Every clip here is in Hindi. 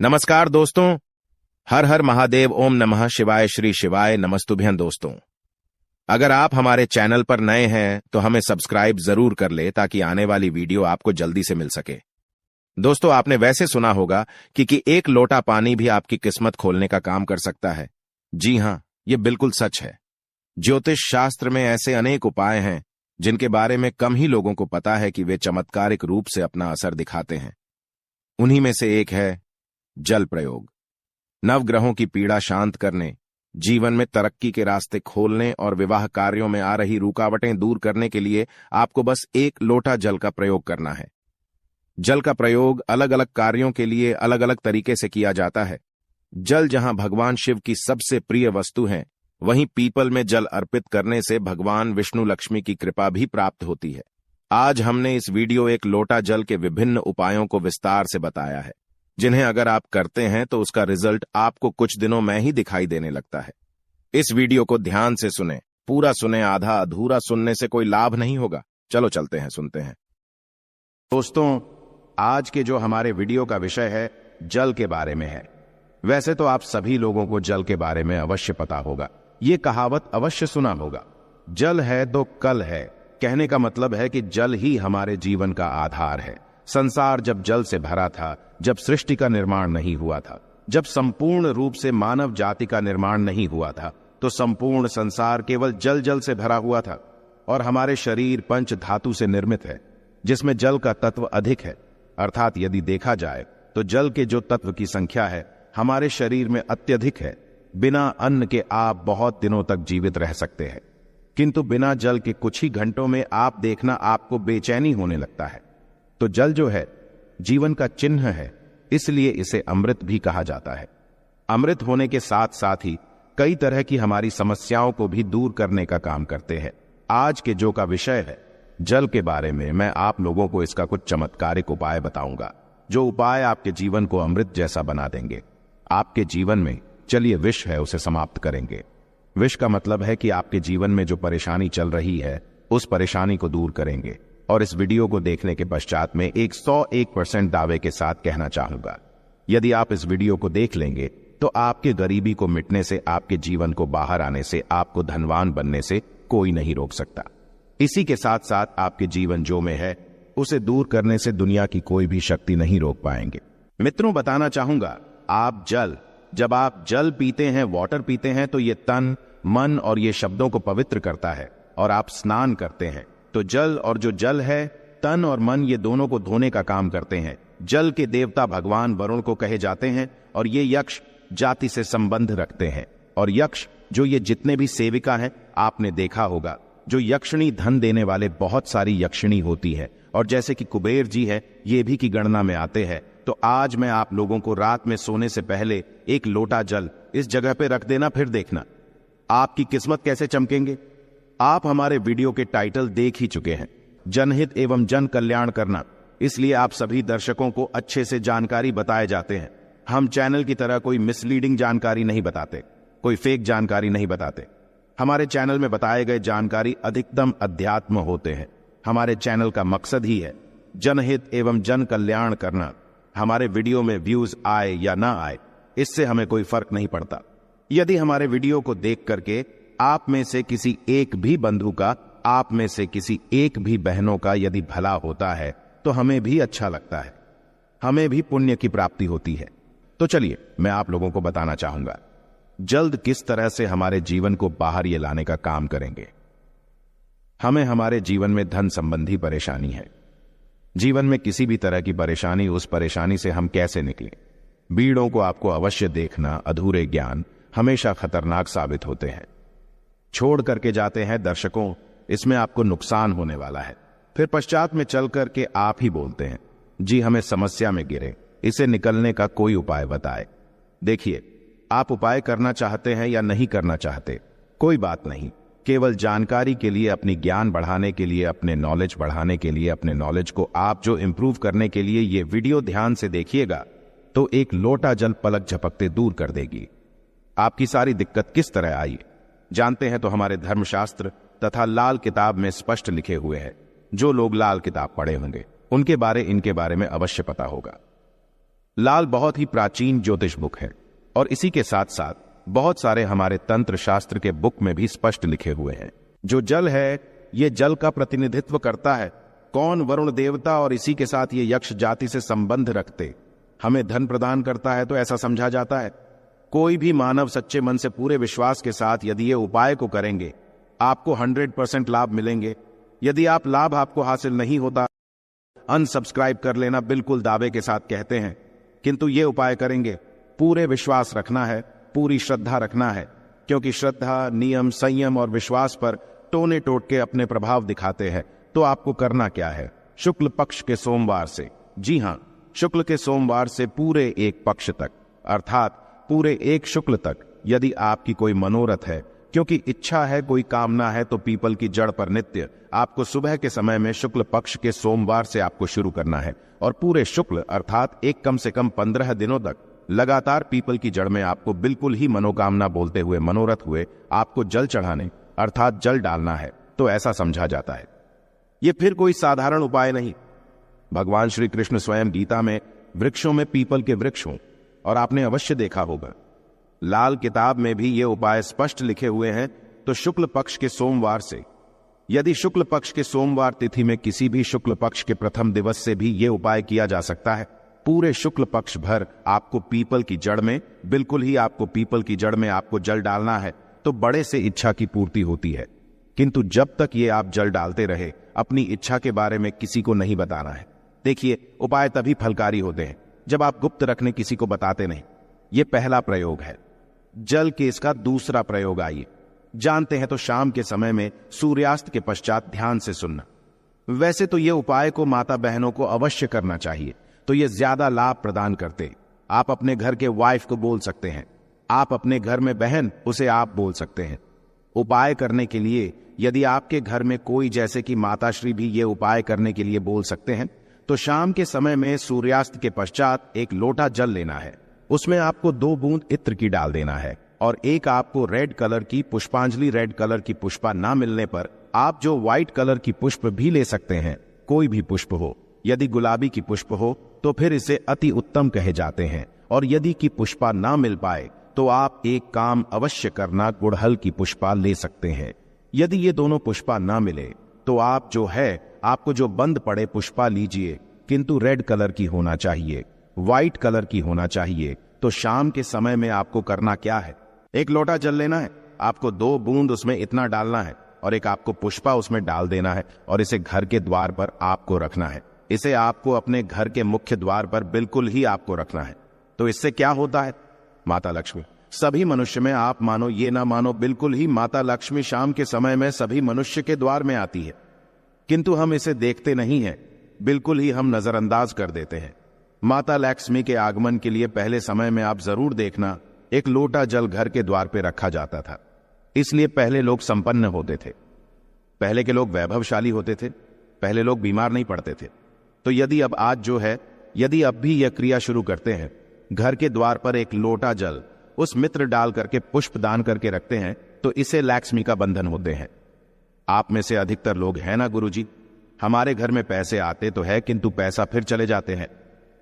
नमस्कार दोस्तों। हर हर महादेव, ओम नमः शिवाय, श्री शिवाय नमस्तुभ्यं। दोस्तों, अगर आप हमारे चैनल पर नए हैं तो हमें सब्सक्राइब जरूर कर ले ताकि आने वाली वीडियो आपको जल्दी से मिल सके। दोस्तों, आपने वैसे सुना होगा कि एक लोटा पानी भी आपकी किस्मत खोलने का काम कर सकता है। जी हां, ये बिल्कुल सच है। ज्योतिष शास्त्र में ऐसे अनेक उपाय हैं जिनके बारे में कम ही लोगों को पता है कि वे चमत्कारिक रूप से अपना असर दिखाते हैं। उन्हीं में से एक है जल प्रयोग। नवग्रहों की पीड़ा शांत करने, जीवन में तरक्की के रास्ते खोलने और विवाह कार्यों में आ रही रुकावटें दूर करने के लिए आपको बस एक लोटा जल का प्रयोग करना है। जल का प्रयोग अलग अलग कार्यों के लिए अलग अलग तरीके से किया जाता है। जल जहां भगवान शिव की सबसे प्रिय वस्तु है, वहीं पीपल में जल अर्पित करने से भगवान विष्णु लक्ष्मी की कृपा भी प्राप्त होती है। आज हमने इस वीडियो एक लोटा जल के विभिन्न उपायों को विस्तार से बताया है, जिन्हें अगर आप करते हैं तो उसका रिजल्ट आपको कुछ दिनों में ही दिखाई देने लगता है। इस वीडियो को ध्यान से सुने, पूरा सुने, आधा अधूरा सुनने से कोई लाभ नहीं होगा। चलो चलते हैं, सुनते हैं। दोस्तों, आज के जो हमारे वीडियो का विषय है जल के बारे में है। वैसे तो आप सभी लोगों को जल के बारे में अवश्य पता होगा, ये कहावत अवश्य सुना होगा, जल है तो कल है। कहने का मतलब है कि जल ही हमारे जीवन का आधार है। संसार जब जल से भरा था, जब सृष्टि का निर्माण नहीं हुआ था, जब संपूर्ण रूप से मानव जाति का निर्माण नहीं हुआ था, तो संपूर्ण संसार केवल जल जल से भरा हुआ था। और हमारे शरीर पंच धातु से निर्मित है, जिसमें जल का तत्व अधिक है। अर्थात यदि देखा जाए तो जल के जो तत्व की संख्या है हमारे शरीर में अत्यधिक है। बिना अन्न के आप बहुत दिनों तक जीवित रह सकते हैं, किंतु बिना जल के कुछ ही घंटों में आप देखना आपको बेचैनी होने लगता है। तो जल जो है जीवन का चिन्ह है, इसलिए इसे अमृत भी कहा जाता है। अमृत होने के साथ साथ ही कई तरह की हमारी समस्याओं को भी दूर करने का काम करते हैं। आज के जो का विषय है जल के बारे में, मैं आप लोगों को इसका कुछ चमत्कारिक उपाय बताऊंगा, जो उपाय आपके जीवन को अमृत जैसा बना देंगे। आपके जीवन में चलिए विष है उसे समाप्त करेंगे। विष का मतलब है कि आपके जीवन में जो परेशानी चल रही है उस परेशानी को दूर करेंगे। और इस वीडियो को देखने के पश्चात में 101% दावे के साथ कहना चाहूंगा, यदि आप इस वीडियो को देख लेंगे तो आपके गरीबी को मिटने से, आपके जीवन को बाहर आने से, आपको धनवान बनने से कोई नहीं रोक सकता। इसी के साथ साथ आपके जीवन जो में है उसे दूर करने से दुनिया की कोई भी शक्ति नहीं रोक पाएंगे। मित्रों, बताना चाहूंगा, जब आप जल पीते हैं, वाटर पीते हैं, तो ये तन, मन और ये शब्दों को पवित्र करता है। और आप स्नान करते हैं तो जल, और जो जल है तन और मन, ये दोनों को धोने का काम करते हैं। जल के देवता भगवान वरुण को कहे जाते हैं और ये यक्ष जाति से संबंध रखते हैं। और यक्ष जो ये जितने भी सेविका हैं, आपने देखा होगा, जो यक्षिणी धन देने वाले बहुत सारी यक्षिणी होती है, और जैसे कि कुबेर जी है, ये भी की गणना में आते हैं। तो आज मैं आप लोगों को रात में सोने से पहले एक लोटा जल इस जगह पे रख देना, फिर देखना आपकी किस्मत कैसे चमकेंगे। आप हमारे वीडियो के टाइटल देख ही चुके हैं, जनहित एवं जन कल्याण करना, इसलिए आप सभी दर्शकों को अच्छे से जानकारी बताए जाते हैं। हम चैनल की तरह कोई मिसलीडिंग जानकारी नहीं बताते, कोई फेक जानकारी नहीं बताते। हमारे चैनल में बताए गए जानकारी अधिकतम अध्यात्म होते हैं। हमारे चैनल का मकसद ही है जनहित एवं जन कल्याण करना। हमारे वीडियो में व्यूज आए या ना आए, इससे हमें कोई फर्क नहीं पड़ता। यदि हमारे वीडियो को देख करके आप में से किसी एक भी बंधु का, आप में से किसी एक भी बहनों का यदि भला होता है तो हमें भी अच्छा लगता है, हमें भी पुण्य की प्राप्ति होती है। तो चलिए मैं आप लोगों को बताना चाहूंगा जल्द किस तरह से हमारे जीवन को बाहर ये लाने का काम करेंगे। हमें हमारे जीवन में धन संबंधी परेशानी है। जीवन में किसी भी तरह की परेशानी, उस परेशानी से हम कैसे निकलें, बीड़ों को आपको अवश्य देखना। अधूरे ज्ञान हमेशा खतरनाक साबित होते हैं, छोड़ करके जाते हैं दर्शकों, इसमें आपको नुकसान होने वाला है। फिर पश्चात में चल करके आप ही बोलते हैं, जी हमें समस्या में गिरे, इसे निकलने का कोई उपाय बताए। देखिए, आप उपाय करना चाहते हैं या नहीं करना चाहते, कोई बात नहीं, केवल जानकारी के लिए, अपनी ज्ञान बढ़ाने के लिए, अपने नॉलेज बढ़ाने के लिए, अपने नॉलेज को आप जो इंप्रूव करने के लिए ये वीडियो ध्यान से देखिएगा तो एक लोटा जल पलक झपकते दूर कर देगी। आपकी सारी दिक्कत किस तरह आई जानते हैं तो हमारे धर्मशास्त्र तथा लाल किताब में स्पष्ट लिखे हुए हैं। जो लोग लाल किताब पढ़े होंगे उनके बारे, इनके बारे में अवश्य पता होगा। लाल बहुत ही प्राचीन ज्योतिष बुक है और इसी के साथ साथ बहुत सारे हमारे तंत्र शास्त्र के बुक में भी स्पष्ट लिखे हुए हैं। जो जल है, ये जल का प्रतिनिधित्व करता है। कौन? वरुण देवता, और इसी के साथ ये यक्ष जाति से संबंध रखते हमें धन प्रदान करता है, तो ऐसा समझा जाता है। कोई भी मानव सच्चे मन से पूरे विश्वास के साथ यदि ये उपाय को करेंगे, आपको 100% लाभ मिलेंगे। यदि आप लाभ आपको हासिल नहीं होता, अनसब्सक्राइब कर लेना, बिल्कुल दावे के साथ कहते हैं। किंतु ये उपाय करेंगे, पूरे विश्वास रखना है, पूरी श्रद्धा रखना है, क्योंकि श्रद्धा, नियम, संयम और विश्वास पर टोने टोट के अपने प्रभाव दिखाते हैं। तो आपको करना क्या है? शुक्ल पक्ष के सोमवार से, जी हां, शुक्ल के सोमवार से पूरे एक पक्ष तक, अर्थात पूरे एक शुक्ल तक, यदि आपकी कोई मनोरथ है, क्योंकि इच्छा है, कोई कामना है, तो पीपल की जड़ पर नित्य आपको सुबह के समय में शुक्ल पक्ष के सोमवार से आपको शुरू करना है और पूरे शुक्ल अर्थात एक कम से कम 15 दिनों तक लगातार पीपल की जड़ में आपको बिल्कुल ही मनोकामना बोलते हुए, मनोरथ हुए आपको जल चढ़ाने अर्थात जल डालना है। तो ऐसा समझा जाता है। ये फिर कोई साधारण उपाय नहीं। भगवान श्री कृष्ण स्वयं गीता में वृक्षों में पीपल के वृक्ष हों, और आपने अवश्य देखा होगा लाल किताब में भी ये उपाय स्पष्ट लिखे हुए हैं। तो शुक्ल पक्ष के सोमवार से, यदि शुक्ल पक्ष के सोमवार तिथि में किसी भी शुक्ल पक्ष के प्रथम दिवस से भी ये उपाय किया जा सकता है। पूरे शुक्ल पक्ष भर आपको पीपल की जड़ में, बिल्कुल ही आपको पीपल की जड़ में आपको जल डालना है, तो बड़े से इच्छा की पूर्ति होती है। किंतु जब तक ये आप जल डालते रहे, अपनी इच्छा के बारे में किसी को नहीं बताना है। देखिए, उपाय तभी फलकारी होते हैं जब आप गुप्त रखने किसी को बताते नहीं। ये पहला प्रयोग है। जल के इसका दूसरा प्रयोग आइए जानते हैं। तो शाम के समय में सूर्यास्त के पश्चात ध्यान से सुनना। वैसे तो ये उपाय को माता बहनों को अवश्य करना चाहिए, तो ये ज्यादा लाभ प्रदान करते। आप अपने घर के वाइफ को बोल सकते हैं, आप अपने घर में बहन, उसे आप बोल सकते हैं। उपाय करने के लिए यदि आपके घर में कोई, जैसे कि माताश्री भी ये उपाय करने के लिए बोल सकते हैं, तो शाम के समय में सूर्यास्त के पश्चात एक लोटा जल लेना है। उसमें आपको 2 बूंद इत्र की डाल देना है और एक आपको रेड कलर की पुष्पांजलि, रेड कलर की पुष्पा ना मिलने पर आप जो व्हाइट कलर की पुष्प भी ले सकते हैं, कोई भी पुष्प हो। यदि गुलाबी की पुष्प हो तो फिर इसे अति उत्तम कहे जाते हैं, और यदि की पुष्पा ना मिल पाए तो आप एक काम अवश्य करना, गुड़हल की पुष्पा ले सकते हैं। यदि ये दोनों पुष्पा ना मिले तो आप जो है, आपको जो बंद पड़े पुष्पा लीजिए, किंतु रेड कलर की होना चाहिए, व्हाइट कलर की होना चाहिए। तो शाम के समय में आपको करना क्या है? एक लोटा जल लेना है, आपको 2 बूंद उसमें इतना डालना है और एक आपको पुष्पा उसमें डाल देना है और इसे घर के द्वार पर आपको रखना है। इसे आपको अपने घर के मुख्य द्वार पर बिल्कुल ही आपको रखना है। तो इससे क्या होता है? माता लक्ष्मी सभी मनुष्य में, आप मानो ये ना मानो, बिल्कुल ही माता लक्ष्मी शाम के समय में सभी मनुष्य के द्वार में आती है, किंतु हम इसे देखते नहीं हैं, बिल्कुल ही हम नजरअंदाज कर देते हैं। माता लक्ष्मी के आगमन के लिए पहले समय में आप जरूर देखना, एक लोटा जल घर के द्वार पे रखा जाता था। इसलिए पहले लोग संपन्न होते थे, पहले के लोग वैभवशाली होते थे, पहले लोग बीमार नहीं पड़ते थे। तो यदि अब आज जो है, यदि अब भी यह क्रिया शुरू करते हैं, घर के द्वार पर एक लोटा जल उस मित्र डाल करके पुष्प दान करके रखते हैं, तो इसे लक्ष्मी का बंधन होते हैं। आप में से अधिकतर लोग हैं ना, गुरुजी, हमारे घर में पैसे आते तो है, किंतु पैसा फिर चले जाते हैं,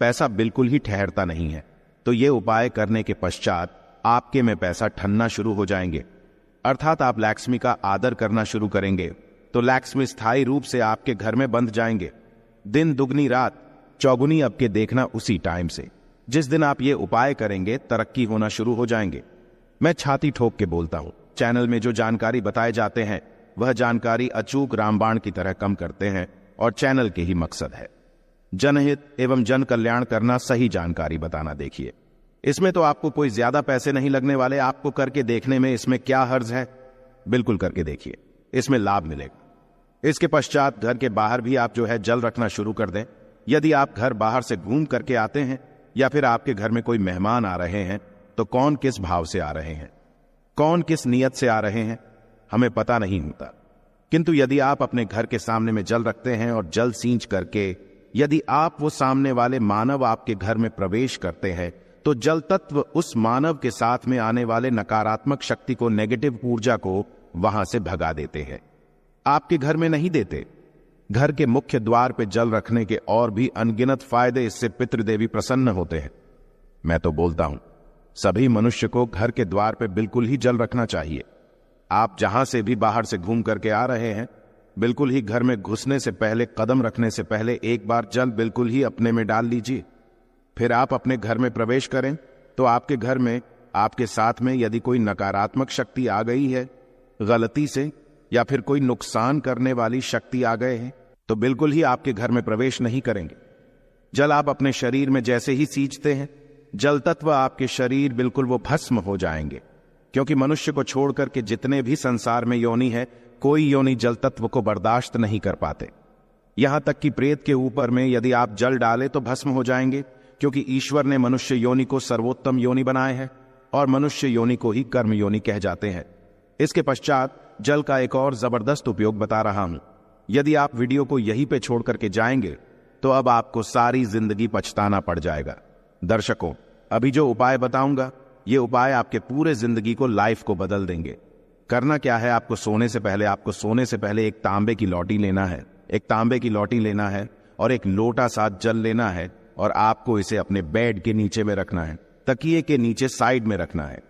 पैसा बिल्कुल ही ठहरता नहीं है। तो ये उपाय करने के पश्चात आपके में पैसा ठनना शुरू हो जाएंगे, अर्थात आप लक्ष्मी का आदर करना शुरू करेंगे, तो लक्ष्मी स्थायी रूप से आपके घर में बंध जाएंगे। दिन दुगनी रात चौगुनी आपके देखना उसी टाइम से। जिस दिन आप ये उपाय करेंगे, तरक्की होना शुरू हो जाएंगे। मैं छाती ठोक के बोलता हूं, चैनल में जो जानकारी बताए जाते हैं वह जानकारी अचूक रामबाण की तरह कम करते हैं और चैनल के ही मकसद है जनहित एवं जन कल्याण करना, सही जानकारी बताना। देखिए, इसमें तो आपको कोई ज्यादा पैसे नहीं लगने वाले, आपको करके देखने में इसमें क्या हर्ज है, बिल्कुल करके देखिए, इसमें लाभ मिलेगा। इसके पश्चात घर के बाहर भी आप जो है जल रखना शुरू कर दें। यदि आप घर बाहर से घूम करके आते हैं या फिर आपके घर में कोई मेहमान आ रहे हैं, तो कौन किस भाव से आ रहे हैं, कौन किस नियत से आ रहे हैं, हमें पता नहीं होता। किंतु यदि आप अपने घर के सामने में जल रखते हैं और जल सींच करके यदि आप वो सामने वाले मानव आपके घर में प्रवेश करते हैं, तो जल तत्व उस मानव के साथ में आने वाले नकारात्मक शक्ति को, नेगेटिव ऊर्जा को वहां से भगा देते हैं। आपके घर में नहीं देते, घर के मुख्य द्वार पे जल रखने के और भी अनगिनत फायदे, इससे पितृदेवी प्रसन्न होते हैं। मैं तो बोलता हूं सभी मनुष्य को घर के द्वार पे बिल्कुल ही जल रखना चाहिए। आप जहां से भी बाहर से घूम करके आ रहे हैं, बिल्कुल ही घर में घुसने से पहले, कदम रखने से पहले एक बार जल बिल्कुल ही अपने में डाल लीजिए। फिर आप अपने घर में प्रवेश करें तो आपके घर में, आपके साथ में यदि कोई नकारात्मक शक्ति आ गई है गलती से, या फिर कोई नुकसान करने वाली शक्ति आ गए हैं, तो बिल्कुल ही आपके घर में प्रवेश नहीं करेंगे। जल आप अपने शरीर में जैसे ही सींचते हैं, जल तत्व आपके शरीर बिल्कुल वो भस्म हो जाएंगे। क्योंकि मनुष्य को छोड़कर के जितने भी संसार में योनि है, कोई योनि जल तत्व को बर्दाश्त नहीं कर पाते। यहां तक कि प्रेत के ऊपर में यदि आप जल डालें तो भस्म हो जाएंगे, क्योंकि ईश्वर ने मनुष्य योनि को सर्वोत्तम योनि बनाए हैं और मनुष्य योनि को ही कर्म योनि कह जाते हैं। इसके पश्चात जल का एक और जबरदस्त उपयोग बता रहा हूं। यदि आप वीडियो को यहीं पे छोड़ करके जाएंगे तो अब आपको सारी जिंदगी पछताना पड़ जाएगा। दर्शकों, अभी जो उपाय बताऊंगा, ये उपाय आपके पूरे जिंदगी को, लाइफ को बदल देंगे। करना क्या है, आपको सोने से पहले एक तांबे की लौटी लेना है। एक तांबे की लौटी लेना है और एक लोटा साथ जल लेना है और आपको इसे अपने बेड के नीचे में रखना है, तकिए के नीचे साइड में रखना है।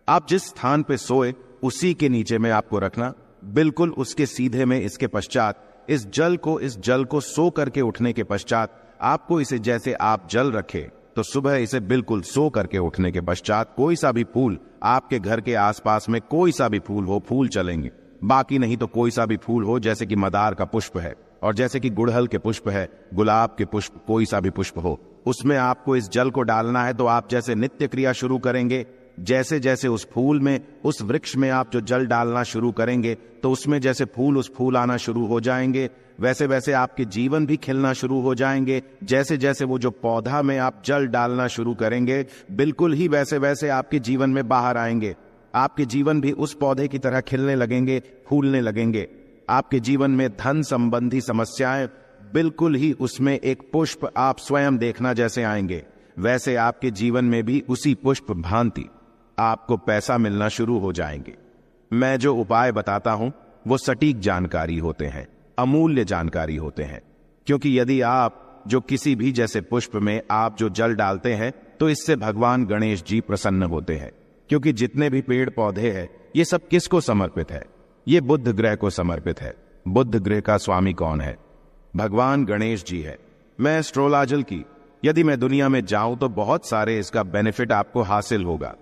आप जिस स्थान पे सोए उसी के नीचे में आपको रखना, बिल्कुल उसके सीधे में। इसके पश्चात इस जल को सो करके उठने के पश्चात आपको इसे, जैसे आप जल रखे तो सुबह इसे बिल्कुल सो करके उठने के पश्चात कोई सा भी फूल, आपके घर के आसपास में कोई सा भी फूल हो, फूल चलेंगे। बाकी नहीं तो कोई सा भी फूल हो, जैसे कि मदार का पुष्प है और जैसे कि गुड़हल के पुष्प है, गुलाब के पुष्प, कोई सा भी पुष्प हो, उसमें आपको इस जल को डालना है। तो आप जैसे नित्य क्रिया शुरू करेंगे, जैसे जैसे उस फूल में, उस वृक्ष में आप जो जल डालना शुरू करेंगे, तो उसमें जैसे फूल आना शुरू हो जाएंगे, वैसे वैसे आपके जीवन भी खिलना शुरू हो जाएंगे। जैसे जैसे वो जो पौधा में आप जल डालना शुरू करेंगे, बिल्कुल ही वैसे वैसे आपके जीवन में बाहर आएंगे। आपके जीवन भी उस पौधे की तरह खिलने लगेंगे, फूलने लगेंगे। आपके जीवन में धन संबंधी समस्याएं, बिल्कुल ही उसमें एक पुष्प आप स्वयं देखना जैसे आएंगे, वैसे आपके जीवन में भी उसी पुष्प भांति आपको पैसा मिलना शुरू हो जाएंगे। मैं जो उपाय बताता हूं वो सटीक जानकारी होते हैं, अमूल्य जानकारी होते हैं। क्योंकि यदि आप जो किसी भी जैसे पुष्प में आप जो जल डालते हैं, तो इससे भगवान गणेश जी प्रसन्न होते हैं। क्योंकि जितने भी पेड़ पौधे हैं, ये सब किसको समर्पित है? ये बुध ग्रह को समर्पित है। बुध ग्रह का स्वामी कौन है? भगवान गणेश जी है। मैं एस्ट्रोलॉजल की यदि मैं दुनिया में जाऊं तो बहुत सारे इसका बेनिफिट आपको हासिल होगा,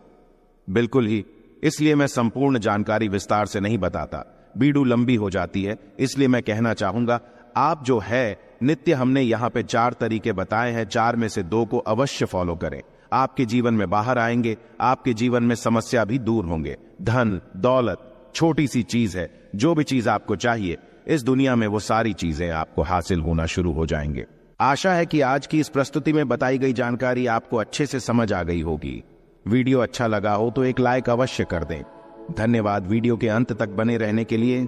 बिल्कुल ही। इसलिए मैं संपूर्ण जानकारी विस्तार से नहीं बताता, वीडियो लंबी हो जाती है। इसलिए मैं कहना चाहूंगा, आप जो है नित्य, हमने यहाँ पे 4 तरीके बताए हैं, 4 में से 2 को अवश्य फॉलो करें। आपके जीवन में बाहर आएंगे, आपके जीवन में समस्या भी दूर होंगे। धन दौलत छोटी सी चीज है, जो भी चीज आपको चाहिए इस दुनिया में, वो सारी चीजें आपको हासिल होना शुरू हो जाएंगे। आशा है कि आज की इस प्रस्तुति में बताई गई जानकारी आपको अच्छे से समझ आ गई होगी। वीडियो अच्छा लगा हो तो एक लाइक अवश्य कर दें। धन्यवाद वीडियो के अंत तक बने रहने के लिए।